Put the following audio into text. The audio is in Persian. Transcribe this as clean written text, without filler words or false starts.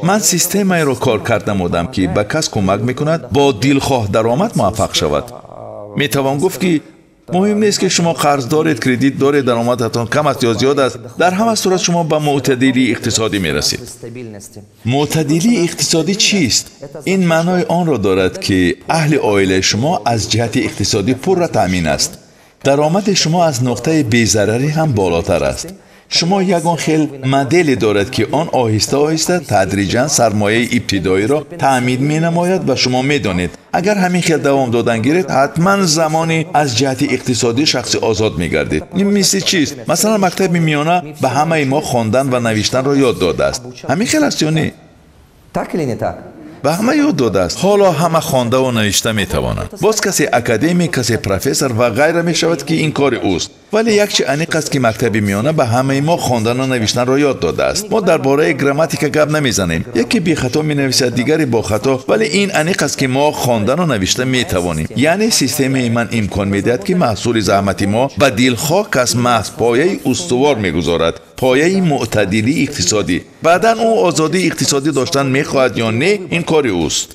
من سیستمی را کار کرده بودم که به کس کمک میکند با دلخواه درآمد موفق شود. میتوان گفت که مهم نیست که شما قرض دارید، کردیت دارید، درآمدتان کم است یا زیاد است، در همه صورت شما به معتدلی اقتصادی میرسید. معتدلی اقتصادی چیست؟ این معنای آن را دارد که اهل عائله شما از جهت اقتصادی پر را تامین است. درآمد شما از نقطه بی‌ضرری هم بالاتر است. شما یگان خیل مدلی دارد که آن آهسته آهسته تدریجاً سرمایه ابتدایی را تأمین می نماید و شما می دانید اگر همین خیل دوام دادن گیرید حتما زمانی از جهت اقتصادی شخص آزاد می گردید. این مثل چیست؟ مثلا مکتب میانه به همه ما خواندن و نوشتن را یاد داده است. همین خیل است یا نه؟ به همه یاد داده است. حالا همه خوانده و نوشته می توانند. باز کسی اکادمی، کسی پروفسور و غیره می شود که این کار اوست. ولی یک چیز انیق است که مکتب میانه به همه ما خواندن و نوشتن را یاد داده است. ما درباره گراماتیک گپ نمیزنیم. یکی بی خطا می نویسد، دیگری با خطا، ولی این انیق است که ما خواندن و نوشته می توانیم. یعنی سیستم ایمن امکان میدهد که محصول زحمت ما به دلخواه کس محض پایه استوار میگذارد، پایه معتدلی اقتصادی. بعدن او آزادی اقتصادی داشتن میخواهد یا نه، این کار اوست.